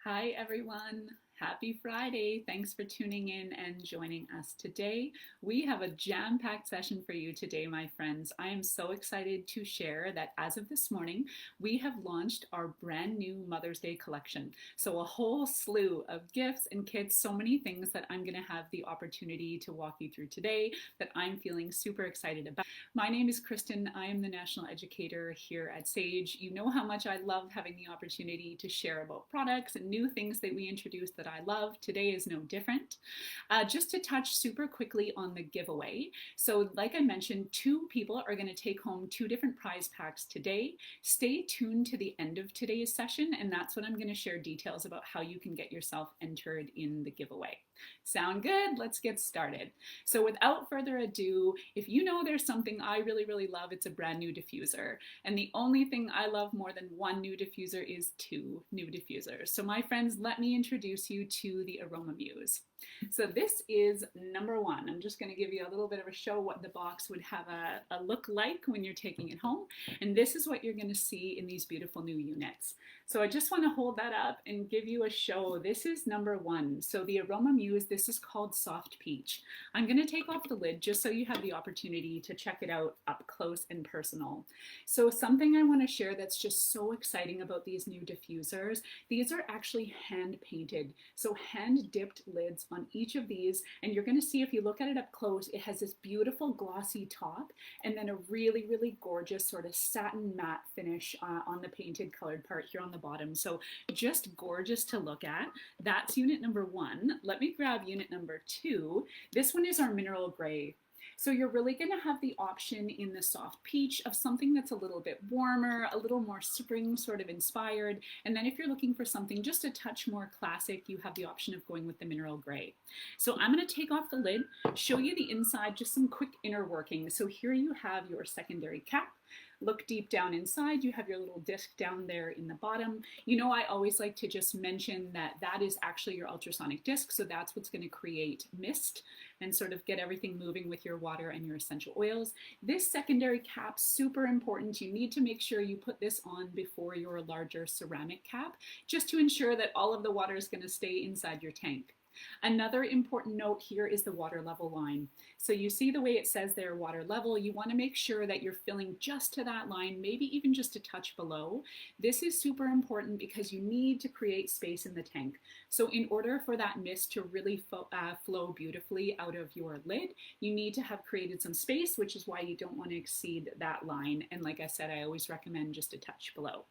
Hi, everyone. Happy Friday. Thanks for tuning in and joining us today. We have a jam-packed session for you today, my friends. I am so excited to share that as of this morning, we have launched our brand new Mother's Day collection. So a whole slew of gifts and kits, so many things that I'm going to have the opportunity to walk you through today that I'm feeling super excited about. My name is Kristin. I am the National Educator here at Sage. You know how much I love having the opportunity to share about products and new things that we introduce that I love. Today is no different. Just to touch super quickly on the giveaway. So like I mentioned, two people are going to take home two different prize packs today. Stay tuned to the end of today's session, and that's when I'm going to share details about how you can get yourself entered in the giveaway. Sound good? Let's get started. So without further ado, if you know there's something I really love, it's a brand new diffuser. And the only thing I love more than one new diffuser is two new diffusers. So my friends, let me introduce you to the Aroma Muse. So this is number one. I'm just going to give you a little bit of a show what the box would have a look like when you're taking it home. And this is what you're going to see in these beautiful new units. So I just want to hold that up and give you a show. This is number one. So the Aroma Muse, this is called Soft Peach. I'm going to take off the lid just so you have the opportunity to check it out up close and personal. So something I want to share that's just so exciting about these new diffusers, these are actually hand painted. So hand dipped lids on each of these, and you're going to see if you look at it up close, it has this beautiful glossy top and then a really gorgeous sort of satin matte finish on the painted colored part here on the bottom. So just gorgeous to look at. That's unit number one. Let me grab unit number two. This one is our mineral gray. So you're really going to have the option in the soft peach of something that's a little bit warmer, a little more spring sort of inspired. And then if you're looking for something just a touch more classic, you have the option of going with the mineral gray. So I'm going to take off the lid, show you the inside, just some quick inner working. So here you have your secondary cap. Look deep down inside, you have your little disc down there in the bottom. You know, I always like to just mention that that is actually your ultrasonic disc, so that's what's going to create mist and sort of get everything moving with your water and your essential oils. This secondary cap, super important. You need to make sure you put this on before your larger ceramic cap, just to ensure that all of the water is going to stay inside your tank. Another important note here is the water level line. So you see the way it says there, water level, you want to make sure that you're filling just to that line, maybe even just a touch below. This is super important because you need to create space in the tank. So in order for that mist to really flow beautifully out of your lid, you need to have created some space, which is why you don't want to exceed that line. And like I said, I always recommend just a touch below.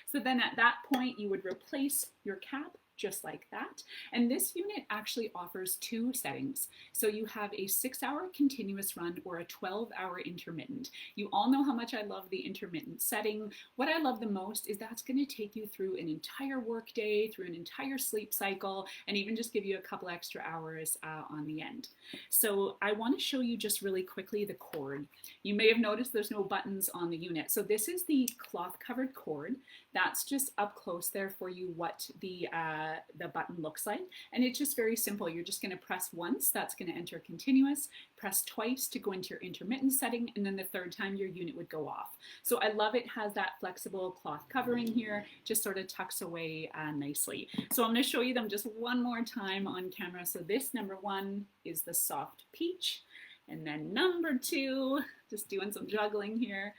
So then at that point, you would replace your cap just like that. And this unit actually offers two settings. So you have a 6-hour continuous run or a 12-hour intermittent. You all know how much I love the intermittent setting. What I love the most is that's going to take you through an entire work day, through an entire sleep cycle, and even just give you a couple extra hours on the end. So I want to show you just really quickly the cord. You may have noticed there's no buttons on the unit. So this is the cloth covered cord. That's just up close there for you what the button looks like. And it's just very simple. You're just going to press once, that's going to enter continuous, press twice to go into your intermittent setting, and then the third time your unit would go off. So I love it has that flexible cloth covering here, just sort of tucks away nicely. So I'm going to show you them just one more time on camera. So this number one is the soft peach. And then number two, just doing some juggling here,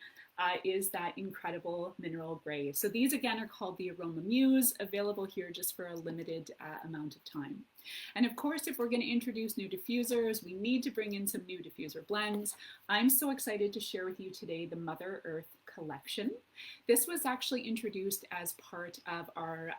is that incredible mineral gray. So these again are called the Aroma Muse, available here just for a limited amount of time. And of course, if we're going to introduce new diffusers, we need to bring in some new diffuser blends. I'm so excited to share with you today the Mother Earth collection. This was actually introduced as part of our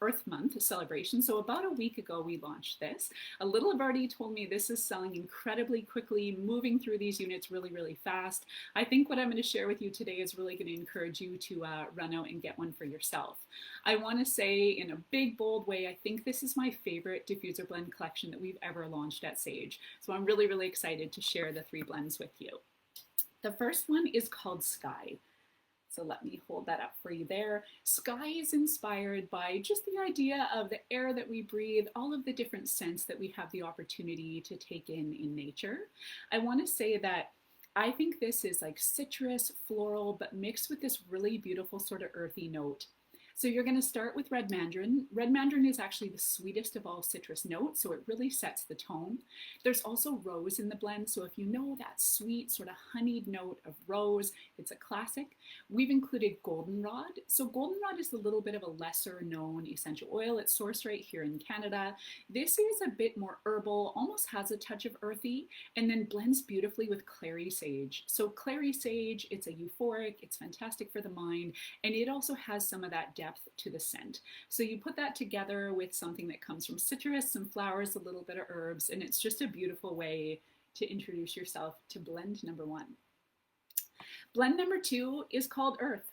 Earth Month celebration. So about a week ago, we launched this. A little birdie told me this is selling incredibly quickly, moving through these units really fast. I think what I'm going to share with you today is really going to encourage you to run out and get one for yourself. I want to say in a big, bold way, I think this is my favorite diffuser blend collection that we've ever launched at Sage. So I'm really excited to share the three blends with you. The first one is called Sky. So let me hold that up for you there. Sky is inspired by just the idea of the air that we breathe, all of the different scents that we have the opportunity to take in nature. I want to say that I think this is like citrus, floral, but mixed with this really beautiful sort of earthy note. So you're going to start with red mandarin. Red mandarin is actually the sweetest of all citrus notes, so it really sets the tone. There's also rose in the blend, so if you know that sweet sort of honeyed note of rose, it's a classic. We've included goldenrod. So goldenrod is a little bit of a lesser known essential oil. It's sourced right here in Canada. This is a bit more herbal, almost has a touch of earthy, and then blends beautifully with clary sage. So clary sage, it's a euphoric, it's fantastic for the mind, and it also has some of that depth to the scent. So you put that together with something that comes from citrus, some flowers, a little bit of herbs, and it's just a beautiful way to introduce yourself to blend number one. Blend number two is called Earth.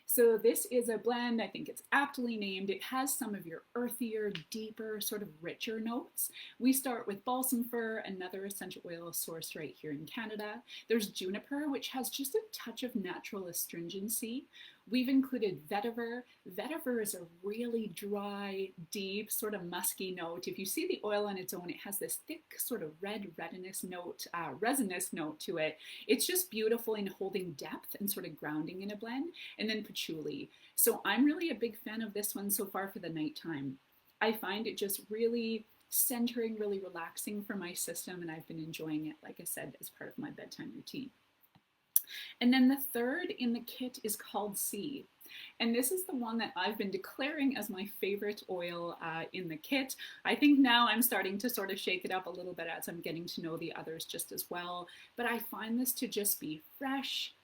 So this is a blend, I think it's aptly named. It has some of your earthier, deeper, sort of richer notes. We start with balsam fir, another essential oil sourced right here in Canada. There's juniper, which has just a touch of natural astringency. We've included vetiver. Vetiver is a really dry, deep, sort of musky note. If you see the oil on its own, it has this thick sort of resinous note to it. It's just beautiful in holding depth and sort of grounding in a blend. And then patchouli. So I'm really a big fan of this one so far for the nighttime. I find it just really centering, really relaxing for my system, and I've been enjoying it, like I said, as part of my bedtime routine. And then the third in the kit is called Sea. And this is the one that I've been declaring as my favorite oil in the kit. I think now I'm starting to sort of shake it up a little bit as I'm getting to know the others just as well. But I find this to just be fresh.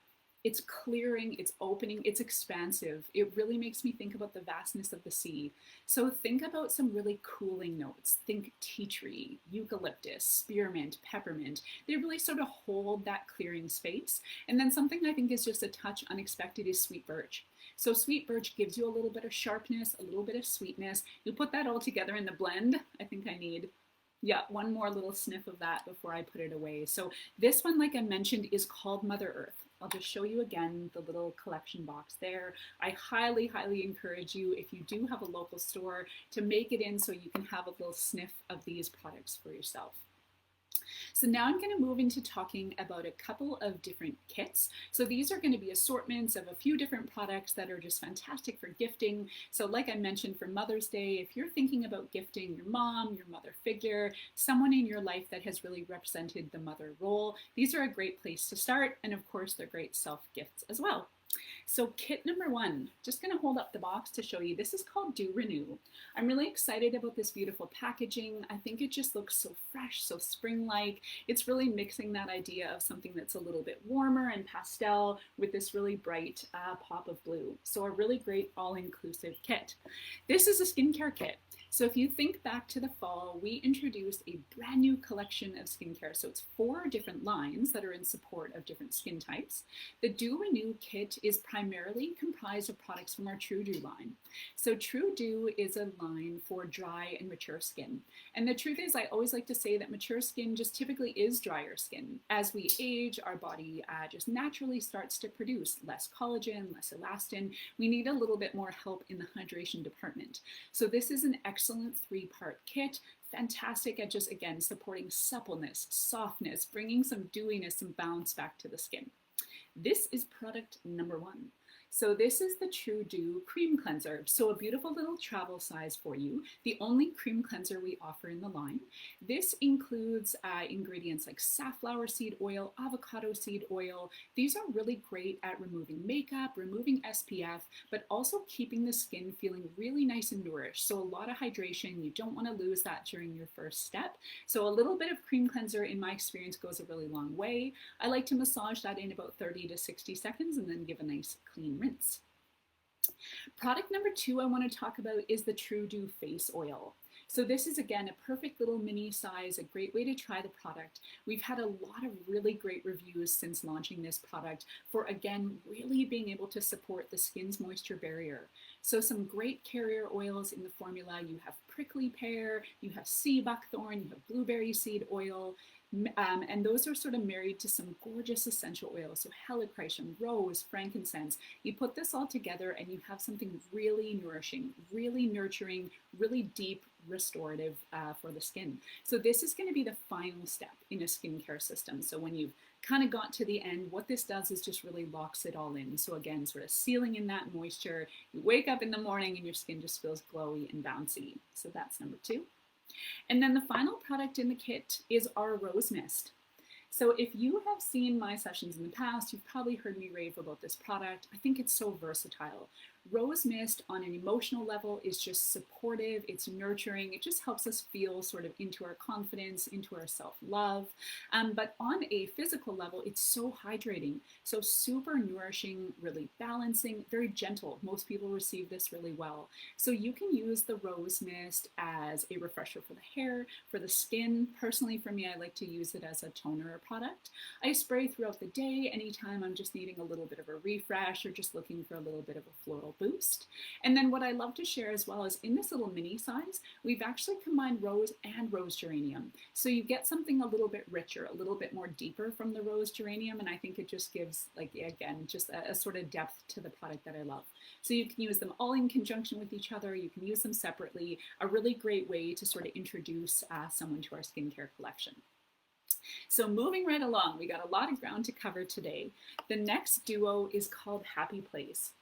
It's clearing, it's opening, it's expansive. It really makes me think about the vastness of the sea. So think about some really cooling notes. Think tea tree, eucalyptus, spearmint, peppermint. They really sort of hold that clearing space. And then something I think is just a touch unexpected is sweet birch. So sweet birch gives you a little bit of sharpness, a little bit of sweetness. You put that all together in the blend. I think I need one more little sniff of that before I put it away. So this one, like I mentioned, is called Mother Earth. I'll just show you again the little collection box there. I highly, highly encourage you, if you do have a local store, to make it in so you can have a little sniff of these products for yourself. So now I'm going to move into talking about a couple of different kits. So these are going to be assortments of a few different products that are just fantastic for gifting. So like I mentioned, for Mother's Day, if you're thinking about gifting your mom, your mother figure, someone in your life that has really represented the mother role, these are a great place to start. And of course, they're great self-gifts as well. So kit number one, just going to hold up the box to show you. This is called Do Renew. I'm really excited about this beautiful packaging. I think it just looks so fresh, so spring-like. It's really mixing that idea of something that's a little bit warmer and pastel with this really bright pop of blue. So a really great all-inclusive kit. This is a skincare kit. So if you think back to the fall, we introduced a brand new collection of skincare. So it's 4 different lines that are in support of different skin types. The Do Renew kit is primarily comprised of products from our True Dew line. So True Dew is a line for dry and mature skin. And the truth is, I always like to say that mature skin just typically is drier skin. As we age, our body just naturally starts to produce less collagen, less elastin. We need a little bit more help in the hydration department. So this is an excellent 3-part kit. Fantastic at just, again, supporting suppleness, softness, bringing some dewiness, some bounce back to the skin. This is product number 1. So this is the True Dew Cream Cleanser. So a beautiful little travel size for you. The only cream cleanser we offer in the line. This includes ingredients like safflower seed oil, avocado seed oil. These are really great at removing makeup, removing SPF, but also keeping the skin feeling really nice and nourished. So a lot of hydration. You don't want to lose that during your first step. So a little bit of cream cleanser, in my experience, goes a really long way. I like to massage that in about 30 to 60 seconds and then give a nice clean rinse. Product number 2 I want to talk about is the True Dew Face Oil. So this is, again, a perfect little mini size, a great way to try the product. We've had a lot of really great reviews since launching this product for, again, really being able to support the skin's moisture barrier. So some great carrier oils in the formula. You have prickly pear, you have sea buckthorn, you have blueberry seed oil, and those are sort of married to some gorgeous essential oils. So helichrysum, rose, frankincense. You put this all together and you have something really nourishing, really nurturing, really deep, restorative for the skin. So this is going to be the final step in a skincare system. So when you've kind of got to the end, what this does is just really locks it all in. So again, sort of sealing in that moisture. You wake up in the morning and your skin just feels glowy and bouncy. So that's number 2. And then the final product in the kit is our rose mist. So if you have seen my sessions in the past, you've probably heard me rave about this product. I think it's so versatile. Rose mist on an emotional level is just supportive, it's nurturing, it just helps us feel sort of into our confidence, into our self-love. But on a physical level, it's so hydrating, so super nourishing, really balancing, very gentle. Most people receive this really well. So you can use the rose mist as a refresher for the hair, for the skin. Personally, for me, I like to use it as a toner product. I spray throughout the day anytime I'm just needing a little bit of a refresh or just looking for a little bit of a floral boost. And then what I love to share as well is in this little mini size, we've actually combined rose and rose geranium. So you get something a little bit richer, a little bit more deeper from the rose geranium. And I think it just gives, like, again, just a sort of depth to the product that I love. So you can use them all in conjunction with each other. You can use them separately. A really great way to sort of introduce someone to our skincare collection. So moving right along, we got a lot of ground to cover today. The next duo is called Happy Place.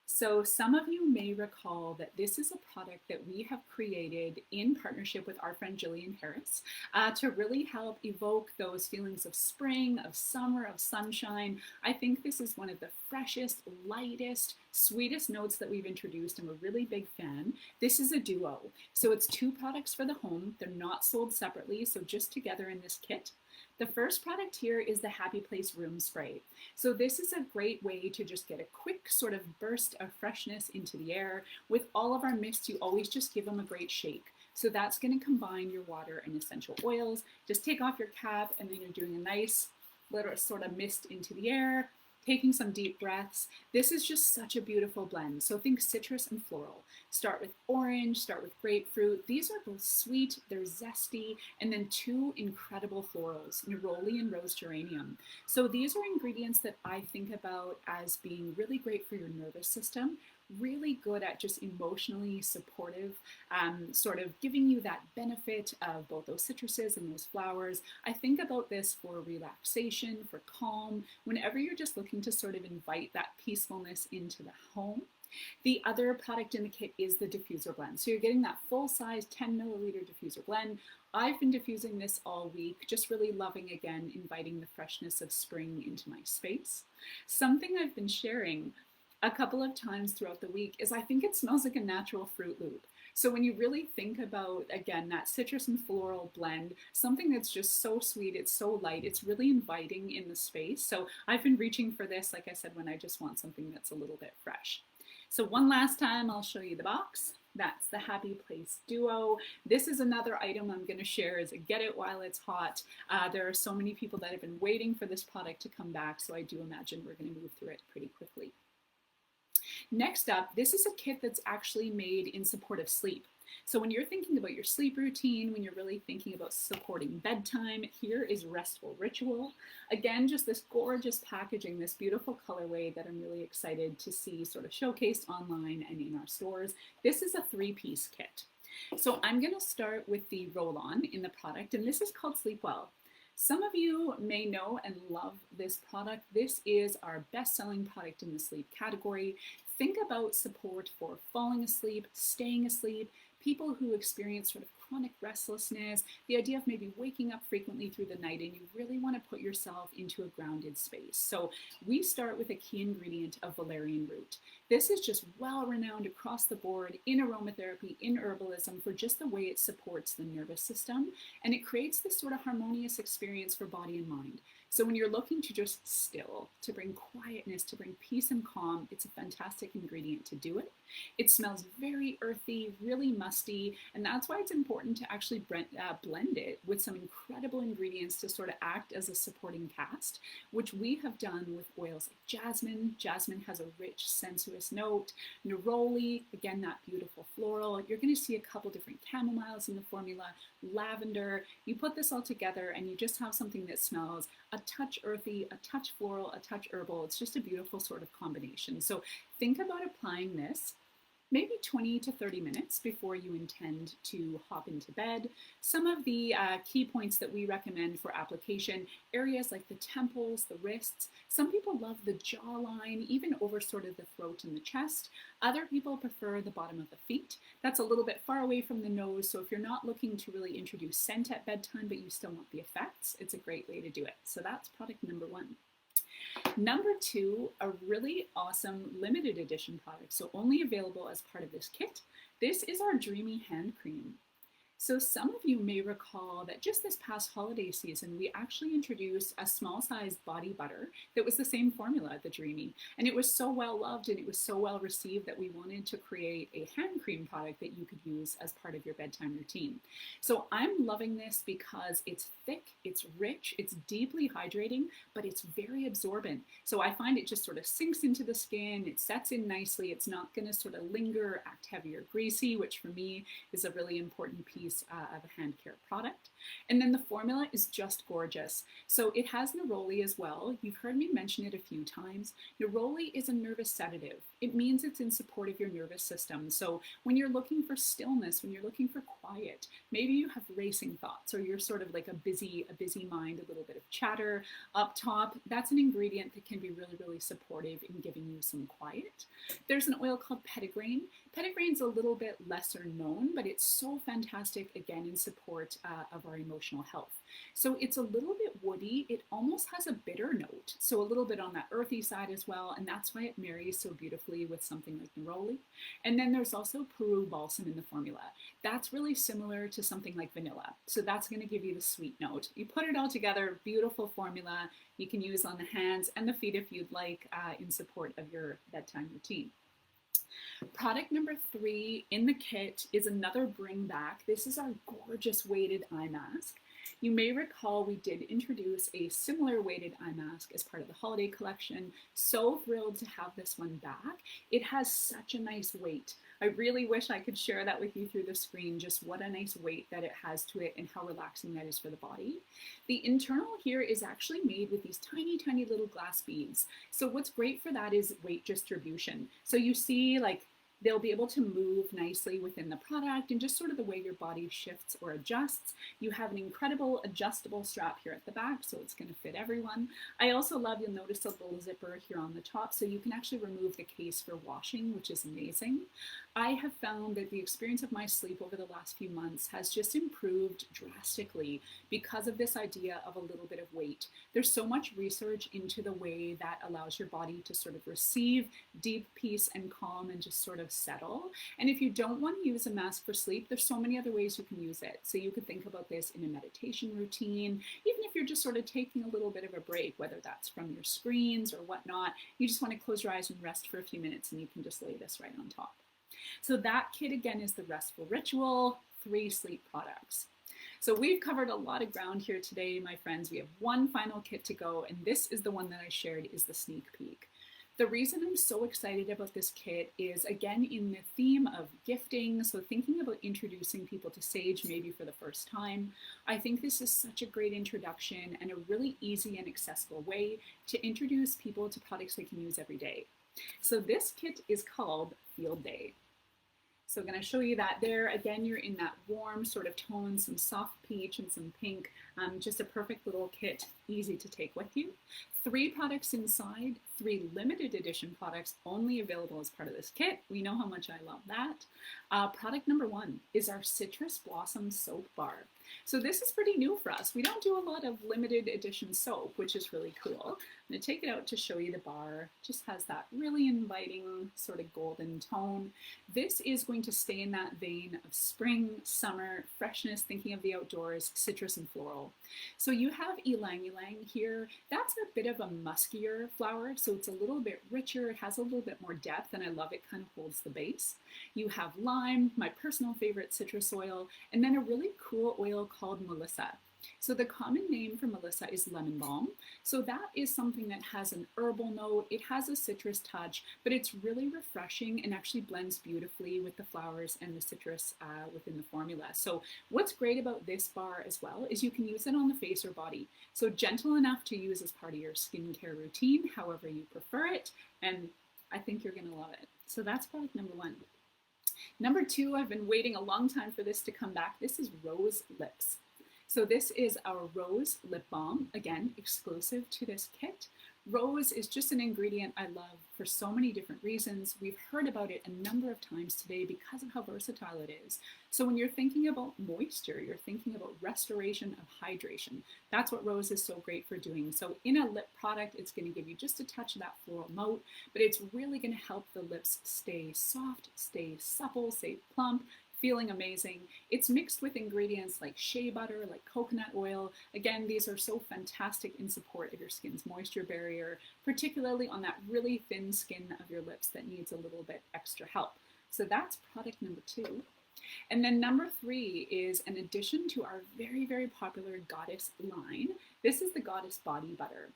So some of you may recall that this is a product that we have created in partnership with our friend Jillian Harris to really help evoke those feelings of spring, of summer, of sunshine. I think this is one of the freshest, lightest, sweetest notes that we've introduced. I'm a really big fan. This is a duo. So it's 2 products for the home. They're not sold separately, so just together in this kit. The first product here is the Happy Place Room Spray. So this is a great way to just get a quick sort of burst of freshness into the air. With all of our mists, you always just give them a great shake. So that's going to combine your water and essential oils. Just take off your cap and then you're doing a nice little sort of mist into the air, taking some deep breaths. This is just such a beautiful blend. So think citrus and floral. Start with orange, start with grapefruit. These are both sweet, they're zesty, and then 2 incredible florals, neroli and rose geranium. So these are ingredients that I think about as being really great for your nervous system, really good at just emotionally supportive, sort of giving you that benefit of both those citruses and those flowers. I think about this for relaxation, for calm, whenever you're just looking to sort of invite that peacefulness into the home. The other product in the kit is the diffuser blend. So you're getting that full size 10 milliliter diffuser blend. I've been diffusing this all week, just really loving, again, inviting the freshness of spring into my space. Something I've been sharing a couple of times throughout the week is I think it smells like a natural Fruit Loop. So when you really think about, again, that citrus and floral blend, something that's just so sweet, it's so light, it's really inviting in the space. So I've been reaching for this, like I said, when I just want something that's a little bit fresh. So one last time, I'll show you the box. That's the Happy Place Duo. This is another item I'm going to share as a get it while it's hot. There are so many people that have been waiting for this product to come back, so I do imagine we're going to move through it pretty quickly. Next up, this is a kit that's actually made in support of sleep. So when you're thinking about your sleep routine, when you're really thinking about supporting bedtime, here is Restful Ritual. Again, just this gorgeous packaging, this beautiful colorway that I'm really excited to see sort of showcased online and in our stores. This is a 3-piece kit. So I'm going to start with the roll-on in the product, and this is called Sleep Well. Some of you may know and love this product. This is our best-selling product in the sleep category. Think about support for falling asleep, staying asleep, people who experience sort of chronic restlessness, the idea of maybe waking up frequently through the night and you really want to put yourself into a grounded space. So we start with a key ingredient of valerian root. This is just well renowned across the board in aromatherapy, in herbalism, for just the way it supports the nervous system, and it creates this sort of harmonious experience for body and mind. So when you're looking to just still, to bring quietness, to bring peace and calm, it's a fantastic ingredient to do it. It smells very earthy, really musty, and that's why it's important to actually blend it with some incredible ingredients to sort of act as a supporting cast, which we have done with oils like jasmine. Jasmine has a rich, sensuous note. Neroli, again, that beautiful floral. You're going to see a couple different chamomiles in the formula, lavender. You put this all together and you just have something that smells a touch earthy, a touch floral, a touch herbal. It's just a beautiful sort of combination. So think about applying this maybe 20 to 30 minutes before you intend to hop into bed. Some of the key points that we recommend for application, areas like the temples, the wrists. Some people love the jawline, even over sort of the throat and the chest. Other people prefer the bottom of the feet. That's a little bit far away from the nose, so if you're not looking to really introduce scent at bedtime, but you still want the effects, it's a great way to do it. So that's product number one. Number two, a really awesome limited edition product, so only available as part of this kit. This is our Dreamy Hand Cream. So some of you may recall that just this past holiday season, we actually introduced a small sized body butter that was the same formula, the Dreamy. And it was so well loved and it was so well received that we wanted to create a hand cream product that you could use as part of your bedtime routine. So I'm loving this because it's thick, it's rich, it's deeply hydrating, but it's very absorbent. So I find it just sort of sinks into the skin, it sets in nicely, it's not going to sort of linger, act heavy or greasy, which for me is a really important piece of a hand care product. And then the formula is just gorgeous. So it has neroli as well. You've heard me mention it a few times. Neroli is a nervous sedative. It means it's in support of your nervous system. So when you're looking for stillness, when you're looking for quiet, maybe you have racing thoughts or you're sort of like a busy mind, a little bit of chatter up top, that's an ingredient that can be really, really supportive in giving you some quiet. There's an oil called petitgrain. Petitgrain's a little bit lesser known, but it's so fantastic, again, in support of our emotional health. So it's a little bit woody. It almost has a bitter note, so a little bit on that earthy side as well, and that's why it marries so beautifully with something like neroli. And then there's also Peru balsam in the formula. That's really similar to something like vanilla, so that's going to give you the sweet note. You put it all together, beautiful formula. You can use on the hands and the feet if you'd like, in support of your bedtime routine. Product number three in the kit is another bring back. This is our gorgeous weighted eye mask. You may recall we did introduce a similar weighted eye mask as part of the holiday collection. So thrilled to have this one back. It has such a nice weight. I really wish I could share that with you through the screen, just what a nice weight that it has to it and how relaxing that is for the body. The internal here is actually made with these tiny, tiny little glass beads. So what's great for that is weight distribution. So you see, like, they'll be able to move nicely within the product and just sort of the way your body shifts or adjusts. You have an incredible adjustable strap here at the back, so it's going to fit everyone. I also love, you'll notice a little zipper here on the top, so you can actually remove the case for washing, which is amazing. I have found that the experience of my sleep over the last few months has just improved drastically because of this idea of a little bit of weight. There's so much research into the way that allows your body to sort of receive deep peace and calm and just sort of settle. And if you don't want to use a mask for sleep, there's so many other ways you can use it. So you could think about this in a meditation routine, even if you're just sort of taking a little bit of a break, whether that's from your screens or whatnot, you just want to close your eyes and rest for a few minutes and you can just lay this right on top. So that kit again is the Restful Ritual, 3 sleep products. So we've covered a lot of ground here today, my friends. We have one final kit to go, and this is the one that I shared is the sneak peek. The reason I'm so excited about this kit is, again, in the theme of gifting, so thinking about introducing people to Sage maybe for the first time. I think this is such a great introduction and a really easy and accessible way to introduce people to products they can use every day. So this kit is called Field Day. So I'm going to show you that there. Again, you're in that warm sort of tone, some soft peach and some pink. Just a perfect little kit, easy to take with you. 3 products inside, 3 limited edition products only available as part of this kit. We know how much I love that. Product number 1 is our Citrus Blossom Soap Bar. So this is pretty new for us. We don't do a lot of limited edition soap, which is really cool. I'm going to take it out to show you the bar. Just has that really inviting sort of golden tone. This is going to stay in that vein of spring, summer, freshness, thinking of the outdoors, citrus and floral. So you have ylang ylang here. That's a bit of a muskier flower, so it's a little bit richer. It has a little bit more depth, and I love it kind of holds the base. You have lime, my personal favorite citrus oil, and then a really cool oil called Melissa. So the common name for Melissa is lemon balm. So that is something that has an herbal note. It has a citrus touch, but it's really refreshing and actually blends beautifully with the flowers and the citrus within the formula. So what's great about this bar as well is you can use it on the face or body. So gentle enough to use as part of your skincare routine, however you prefer it. And I think you're going to love it. So that's product number 1. Number two, I've been waiting a long time for this to come back. This is Rose Lips. So this is our Rose Lip Balm, again, exclusive to this kit. Rose is just an ingredient I love for so many different reasons. We've heard about it a number of times today because of how versatile it is. So when you're thinking about moisture, you're thinking about restoration of hydration. That's what Rose is so great for doing. So in a lip product, it's going to give you just a touch of that floral note, but it's really going to help the lips stay soft, stay supple, stay plump, feeling amazing. It's mixed with ingredients like shea butter, like coconut oil. Again, these are so fantastic in support of your skin's moisture barrier, particularly on that really thin skin of your lips that needs a little bit extra help. So that's product number two. And then number three is an addition to our very, very popular Goddess line. This is the Goddess Body Butter.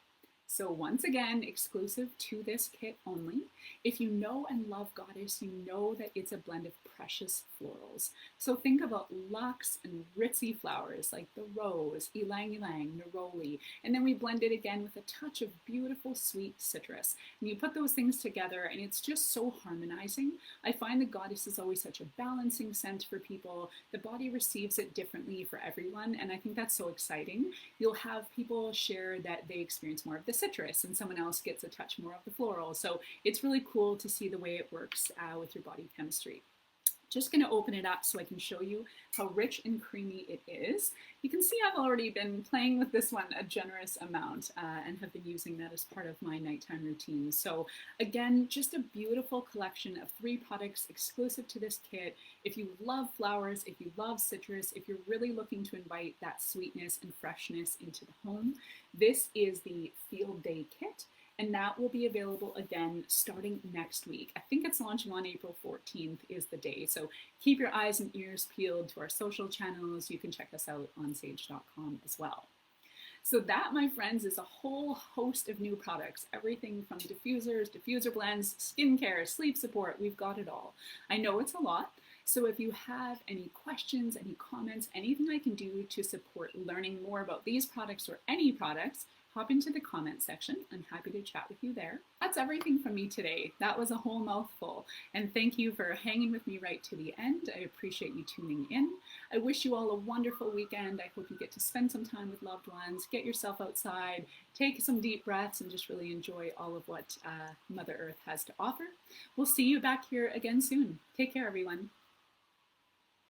So once again, exclusive to this kit only. If you know and love Goddess, you know that it's a blend of precious florals. So think about luxe and ritzy flowers like the rose, ylang ylang, neroli, and then we blend it again with a touch of beautiful sweet citrus. And you put those things together and it's just so harmonizing. I find the Goddess is always such a balancing scent for people. The body receives it differently for everyone, and I think that's so exciting. You'll have people share that they experience more of the citrus and someone else gets a touch more of the floral. So it's really cool to see the way it works with your body chemistry. Just going to open it up so I can show you how rich and creamy it is. You can see I've already been playing with this one a generous amount and have been using that as part of my nighttime routine. So again, just a beautiful collection of 3 products exclusive to this kit. If you love flowers, if you love citrus, if you're really looking to invite that sweetness and freshness into the home, this is the Field Day Kit. And that will be available again starting next week. I think it's launching on April 14th is the day. So keep your eyes and ears peeled to our social channels. You can check us out on sage.com as well. So that, my friends, is a whole host of new products. Everything from diffusers, diffuser blends, skincare, sleep support. We've got it all. I know it's a lot. So if you have any questions, any comments, anything I can do to support learning more about these products or any products, hop into the comment section. I'm happy to chat with you there. That's everything from me today. That was a whole mouthful. And thank you for hanging with me right to the end. I appreciate you tuning in. I wish you all a wonderful weekend. I hope you get to spend some time with loved ones, get yourself outside, take some deep breaths, and just really enjoy all of what Mother Earth has to offer. We'll see you back here again soon. Take care, everyone.